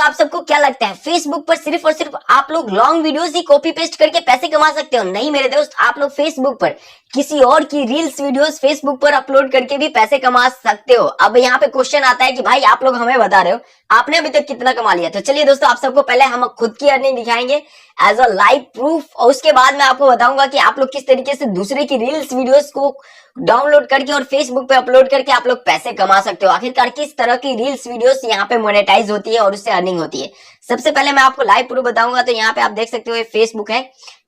आप सबको क्या लगता है फेसबुक पर सिर्फ और सिर्फ आप लोग लॉन्ग वीडियोस ही कॉपी पेस्ट करके पैसे कमा सकते हो? नहीं मेरे दोस्त, आप लोग फेसबुक पर किसी और की रील्स वीडियोस फेसबुक पर अपलोड करके भी पैसे कमा सकते हो। अब यहाँ पे क्वेश्चन आता है कि भाई आप लोग हमें बता रहे हो आपने अभी तक कितना कमा लिया। तो चलिए दोस्तों, आप सबको पहले हम खुद की अर्निंग दिखाएंगे एज अ लाइव प्रूफ, और उसके बाद मैं आपको बताऊंगा कि आप लोग किस तरीके से दूसरे की रील्स वीडियोस को डाउनलोड करके और फेसबुक पे अपलोड करके आप लोग पैसे कमा सकते हो। आखिरकार किस तरह की रील्स वीडियोस यहाँ पे मोनेटाइज होती है और उससे अर्निंग होती है। सबसे पहले मैं आपको लाइव प्रूफ बताऊंगा। तो यहाँ पे आप देख सकते हो ये फेसबुक है,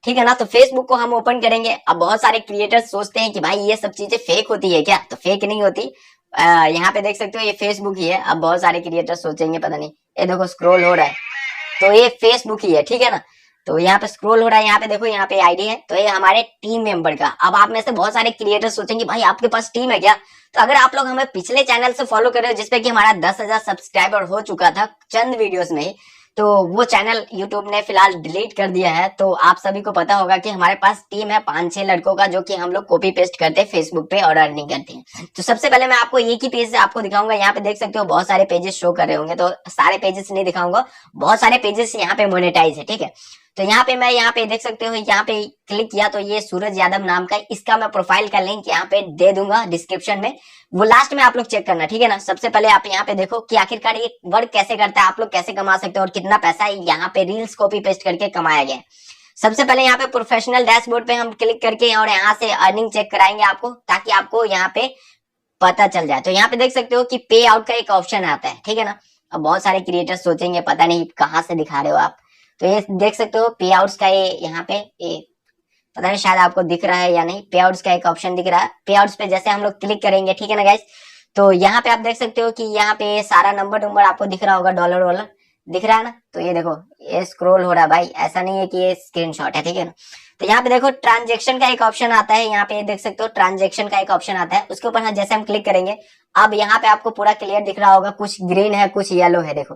ठीक है ना। तो फेसबुक को हम ओपन करेंगे। अब बहुत सारे क्रिएटर्स सोचते हैं कि भाई ये सब चीजें फेक होती है क्या? तो फेक नहीं होती। यहाँ पे देख सकते हो ये फेसबुक ही है। अब बहुत सारे क्रिएटर्स सोचेंगे पता नहीं, ये देखो स्क्रॉल हो रहा है तो ये फेसबुक ही है, ठीक है ना। तो यहाँ पे स्क्रॉल हो रहा है, यहाँ पे देखो, यहाँ पे आईडी है, तो ये हमारे टीम मेंबर का। अब आप में से बहुत सारे क्रिएटर्स सोचेंगे भाई आपके पास टीम है क्या? तो अगर आप लोग हमें पिछले चैनल से फॉलो कर रहे हो जिसपे कि हमारा 10,000 सब्सक्राइबर हो चुका था चंद वीडियोस में ही, तो वो चैनल यूट्यूब ने फिलहाल डिलीट कर दिया है। तो आप सभी को पता होगा कि हमारे पास टीम है 5-6 लड़कों का, जो कि हम लोग कॉपी पेस्ट करते हैं फेसबुक पे और अर्निंग करते हैं। तो सबसे पहले मैं आपको एक ही पेज से आपको दिखाऊंगा। यहाँ पे देख सकते हो बहुत सारे पेजेस शो कर रहे होंगे, तो सारे पेजेस नहीं दिखाऊंगा, बहुत सारे पेजेस यहाँ पे मोनेटाइज है, ठीक है। तो यहाँ पे मैं यहाँ पे देख सकते हो, यहाँ पे क्लिक किया तो ये सूरज यादव नाम का, इसका मैं प्रोफाइल का लिंक यहाँ पे दे दूंगा डिस्क्रिप्शन में, वो लास्ट में आप लोग चेक करना, ठीक है ना। सबसे पहले आप यहाँ पे देखो कि आखिरकार ये वर्क कैसे करता है, आप लोग कैसे कमा सकते हो और कितना पैसा यहाँ पे रील्स कॉपी पेस्ट करके कमाया गया है। सबसे पहले यहाँ पे प्रोफेशनल डैशबोर्ड पे हम क्लिक करके और यहाँ से अर्निंग चेक कराएंगे आपको, ताकि आपको यहाँ पे पता चल जाए। तो यहाँ पे देख सकते हो कि पे आउट का एक ऑप्शन आता है, ठीक है ना। अब बहुत सारे क्रिएटर्स सोचेंगे पता नहीं कहाँ से दिखा रहे हो आप, तो ये देख सकते हो पे आउट्स का ये यहाँ पे पता नहीं शायद आपको दिख रहा है या नहीं, पे आउट्स का एक ऑप्शन दिख रहा है। पे आउट्स पे जैसे हम लोग क्लिक करेंगे, ठीक है ना गाइस, तो यहाँ पे आप देख सकते हो कि यहाँ पे सारा नंबर आपको दिख रहा होगा, डॉलर वॉलर दिख रहा है ना। तो ये देखो ये स्क्रॉल हो रहा है भाई, ऐसा नहीं है कि ये स्क्रीनशॉट है, ठीक है ना। तो यहाँ पे देखो ट्रांजेक्शन का एक ऑप्शन आता है, यहाँ पे देख सकते हो ट्रांजेक्शन का एक ऑप्शन आता है, उसके ऊपर जैसे हम क्लिक करेंगे अब यहाँ पे आपको पूरा क्लियर दिख रहा होगा, कुछ ग्रीन है कुछ येलो है, देखो।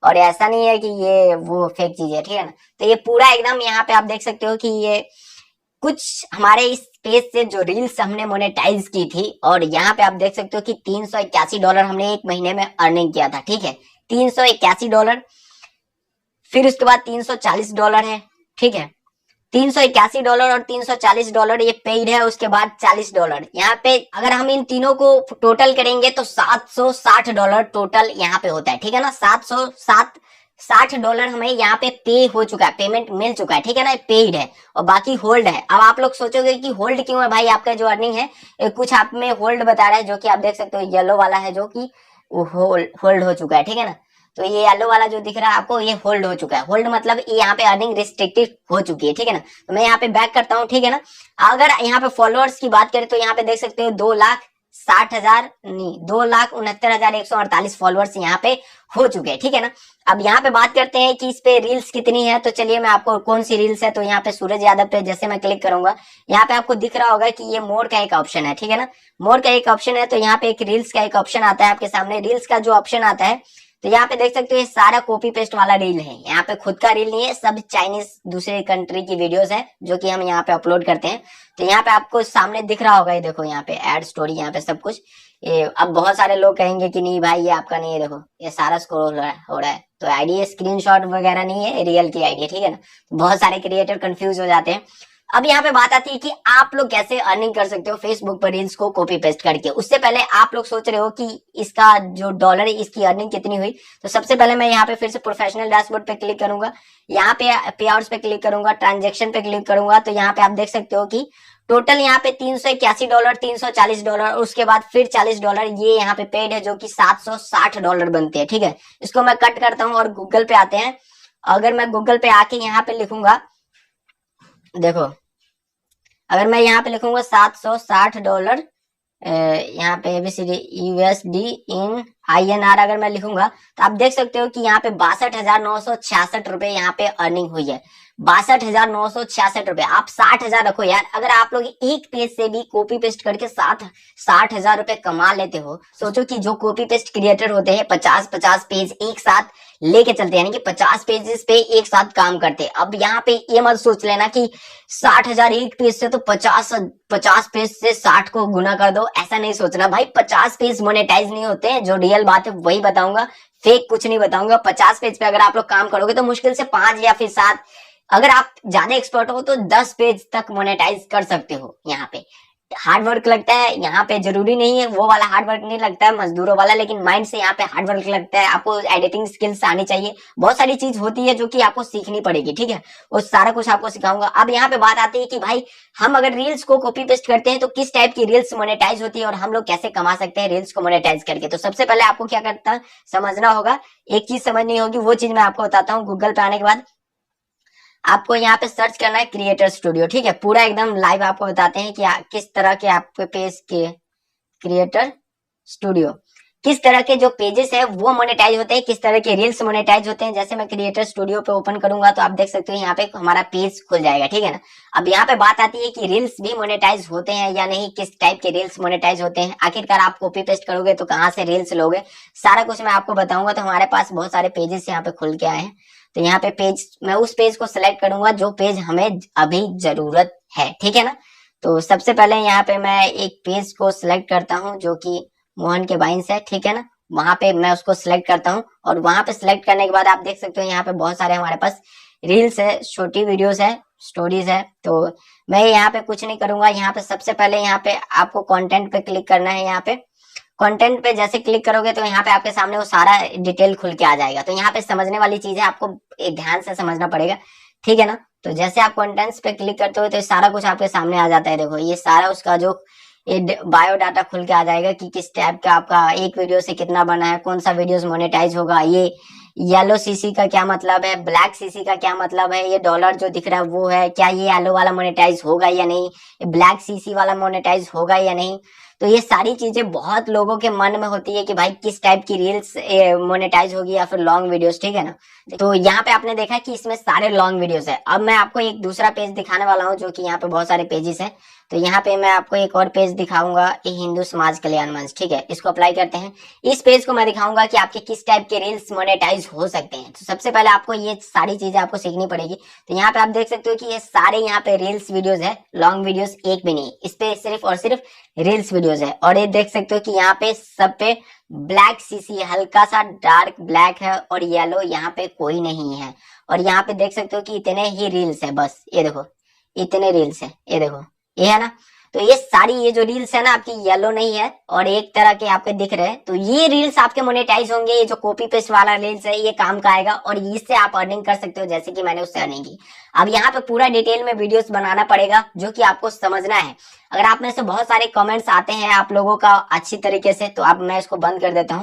और ऐसा नहीं है कि ये वो फेक चीज है, ठीक है ना। तो ये पूरा एकदम यहाँ पे आप देख सकते हो कि ये कुछ हमारे इस पेज से जो रील्स हमने मोनेटाइज की थी, और यहाँ पे आप देख सकते हो कि $381 हमने एक महीने में अर्निंग किया था, ठीक है, $381। फिर उसके बाद $340 है, ठीक है, $381 और $340 ये पेड है। उसके बाद $40 यहाँ पे, अगर हम इन तीनों को टोटल करेंगे तो $760 टोटल यहाँ पे होता है, ठीक है ना। $760 हमें यहाँ पे पे हो चुका है, पेमेंट मिल चुका है, ठीक है ना, पेड है और बाकी होल्ड है। अब आप लोग सोचोगे कि होल्ड क्यों है भाई, आपका जो अर्निंग है कुछ आप में होल्ड बता रहा है, जो कि आप देख सकते हो येलो वाला है जो कि होल्ड हो चुका है, ठीक है ना। तो ये येलो वाला जो दिख रहा है आपको ये होल्ड हो चुका है, होल्ड मतलब ये यहाँ पे अर्निंग रिस्ट्रिक्टेड हो चुकी है, ठीक है ना। तो मैं यहाँ पे बैक करता हूँ, ठीक है ना। अगर यहाँ पे फॉलोअर्स की बात करें तो यहाँ पे देख सकते हो 2,69,148 फॉलोअर्स यहाँ पे हो चुके हैं, ठीक है ना। अब यहाँ पे बात करते हैं कि इस पे रील्स कितनी है, तो चलिए मैं आपको कौन सी रील्स है, तो यहाँ पे सूरज यादव पे जैसे मैं क्लिक करूंगा, यहाँ पे आपको दिख रहा होगा कि ये मोर का एक ऑप्शन है, ठीक है ना, मोर का एक ऑप्शन है। तो यहाँ पे एक रील्स का एक ऑप्शन आता है आपके सामने, रील्स का जो ऑप्शन आता है, तो यहाँ पे देख सकते हो ये सारा कॉपी पेस्ट वाला रील है, यहाँ पे खुद का रील नहीं है, सब चाइनीज दूसरे कंट्री की वीडियोस है जो कि हम यहाँ पे अपलोड करते हैं। तो यहाँ पे आपको सामने दिख रहा होगा, ये देखो यहाँ पे ऐड स्टोरी, यहाँ पे सब कुछ ये। अब बहुत सारे लोग कहेंगे कि नहीं भाई ये आपका नहीं है, देखो ये सारा स्क्रॉल हो रहा है, तो आईडी स्क्रीनशॉट वगैरह नहीं है, रियल की आईडी है, ठीक है ना। बहुत सारे क्रिएटर कंफ्यूज हो जाते हैं। अब यहाँ पे बात आती है कि आप लोग कैसे अर्निंग कर सकते हो फेसबुक पर रील्स को कॉपी पेस्ट करके। उससे पहले आप लोग सोच रहे हो कि इसका जो डॉलर है इसकी अर्निंग कितनी हुई, तो सबसे पहले मैं यहाँ पे फिर से प्रोफेशनल डैशबोर्ड पे क्लिक करूंगा, यहाँ पे पे आउट्स पे क्लिक करूंगा, ट्रांजेक्शन पे क्लिक करूंगा, तो यहाँ पे आप देख सकते हो कि टोटल यहाँ पे $381, $340, उसके बाद फिर $40 ये यहाँ पे पेड है, जो कि $760 बनते हैं, ठीक है। इसको मैं कट करता हूँ और गूगल पे आते हैं। अगर मैं गूगल पे आके यहाँ पे लिखूंगा, देखो अगर मैं यहाँ पे लिखूंगा $760 यहाँ पे ABCD USD इन INR अगर मैं लिखूंगा, तो आप देख सकते हो कि यहाँ पे 62,966 रुपए यहाँ पे अर्निंग हुई है, 62,966 रुपए। आप 60,000 रखो यार, अगर आप लोग एक पेज से भी कॉपी पेस्ट करके 60,000 रुपए कमा लेते हो। सोचो कि जो कॉपी पेस्ट क्रिएटर होते हैं 50-50 पेज एक साथ लेके चलते हैं, यानी कि 50 पेजेस पे एक साथ काम करते हैं। अब यहाँ पे ये मत सोच लेना कि 60,000 एक पेज से तो 50 पेज से 60 को गुना कर दो, ऐसा नहीं सोचना भाई। 50 पेज मोनेटाइज नहीं होते हैं, जो रियल बात है वही बताऊंगा। फेक कुछ नहीं बताऊंगा। 50 पेज पे अगर आप लोग काम करोगे तो मुश्किल से 5 या फिर 7, अगर आप ज्यादा एक्सपर्ट हो तो 10 पेज तक मोनेटाइज कर सकते हो। यहाँ पे हार्ड वर्क लगता है, यहाँ पे जरूरी नहीं है वो वाला हार्ड वर्क नहीं लगता है मजदूरों वाला, लेकिन माइंड से यहाँ पे हार्ड वर्क लगता है। आपको एडिटिंग स्किल्स आनी चाहिए, बहुत सारी चीज होती है जो कि आपको सीखनी पड़ेगी, ठीक है, वो सारा कुछ आपको सिखाऊंगा। अब यहाँ पे बात आती है कि भाई हम अगर रील्स को कॉपी पेस्ट करते हैं तो किस टाइप की रील्स मोनेटाइज होती है और हम लोग कैसे कमा सकते हैं रील्स को मोनेटाइज करके। तो सबसे पहले आपको क्या करता समझना होगा, एक चीज समझनी होगी, वो चीज मैं आपको बताता हूँ। गूगल पे आने के बाद आपको यहाँ पे सर्च करना है क्रिएटर स्टूडियो, ठीक है, पूरा एकदम लाइव आपको बताते हैं कि किस तरह के आपके पेज के क्रिएटर स्टूडियो, किस तरह के जो पेजेस है वो मोनेटाइज होते हैं, किस तरह के रील्स मोनेटाइज होते हैं। जैसे मैं क्रिएटर स्टूडियो पे ओपन करूंगा तो आप देख सकते हो यहाँ पे हमारा पेज खुल जाएगा, ठीक है ना। अब यहाँ पे बात आती है कि रील्स भी मोनेटाइज होते हैं या नहीं, किस टाइप के रील्स मोनेटाइज होते हैं, आखिरकार आप कॉपी पेस्ट करोगे तो कहाँ से रील्स लोगे, सारा कुछ मैं आपको बताऊंगा। तो हमारे पास बहुत सारे पेजेस यहाँ पे खुल के आए हैं, तो यहाँ पे पेज, मैं उस पेज को सिलेक्ट करूंगा जो पेज हमें अभी जरूरत है, ठीक है ना। तो सबसे पहले यहाँ पे मैं एक पेज को सिलेक्ट करता हूँ जो कि मोहन के बाइंस है, ठीक है ना, वहां पे मैं उसको सिलेक्ट करता हूँ। और वहां पे सिलेक्ट करने के बाद आप देख सकते हो यहाँ पे बहुत सारे हमारे पास रील्स है, छोटी वीडियोस है, स्टोरीज है। तो मैं यहाँ पे कुछ नहीं करूंगा, यहाँ पे सबसे पहले यहाँ पे आपको कंटेंट पे क्लिक करना है। यहाँ पे कंटेंट पे जैसे क्लिक करोगे तो यहाँ पे आपके सामने वो सारा डिटेल खुल के आ जाएगा। तो यहाँ पे समझने वाली चीज है, आपको ध्यान से समझना पड़ेगा, ठीक है ना। तो जैसे आप कंटेंट्स पे क्लिक करते हो तो सारा कुछ आपके सामने आ जाता है। देखो ये सारा उसका जो बायोडाटा खुल के आ जाएगा कि किस टाइप का आपका एक वीडियो से कितना बना है, कौन सा वीडियोस मोनेटाइज होगा, ये येलो सीसी का क्या मतलब है, ब्लैक सीसी का क्या मतलब है, ये डॉलर जो दिख रहा है वो है, क्या ये येलो वाला मोनेटाइज होगा या नहीं, ब्लैक सीसी वाला मोनेटाइज होगा या नहीं। तो ये सारी चीजें बहुत लोगों के मन में होती है कि भाई किस टाइप की रील्स मोनेटाइज होगी या फिर लॉन्ग वीडियोस, ठीक है ना। तो यहाँ पे आपने देखा कि इसमें सारे लॉन्ग वीडियोस है। अब मैं आपको एक दूसरा पेज दिखाने वाला हूँ जो कि यहाँ पे बहुत सारे पेजेस है। तो यहाँ पे मैं आपको एक और पेज दिखाऊंगा, ये हिंदू समाज कल्याण मंच, ठीक है, इसको अप्लाई करते हैं। इस पेज को मैं दिखाऊंगा कि आपके किस टाइप के रील्स मोनेटाइज हो सकते हैं। तो सबसे पहले आपको ये सारी चीजें आपको सीखनी पड़ेगी। तो यहाँ पे आप देख सकते हो कि ये सारे यहाँ पे रील्स वीडियोस है, लॉन्ग वीडियोस एक भी नहीं, इस पे सिर्फ और सिर्फ रील्स वीडियोस है। और ये देख सकते हो कि यहाँ पे सब पे ब्लैक सीसी, हल्का सा डार्क ब्लैक है और येलो यहाँ पे कोई नहीं है। और यहाँ पे देख सकते हो कि इतने ही रील्स है, बस ये देखो इतने रील्स है, ये देखो ये है ना। तो ये सारी ये जो रील्स है ना आपकी येलो नहीं है और एक तरह के आपके दिख रहे हैं, तो ये रील्स आपके मोनेटाइज होंगे। ये जो कॉपी पेस्ट वाला रील्स है ये काम का आएगा और इससे आप अर्निंग कर सकते हो, जैसे कि मैंने उससे अर्निंग की। अब यहाँ पे पूरा डिटेल में वीडियोस बनाना पड़ेगा जो कि आपको समझना है। अगर आप में से बहुत सारे कमेंट्स आते हैं आप लोगों का अच्छी तरीके से, तो अब मैं इसको बंद कर देता हूँ।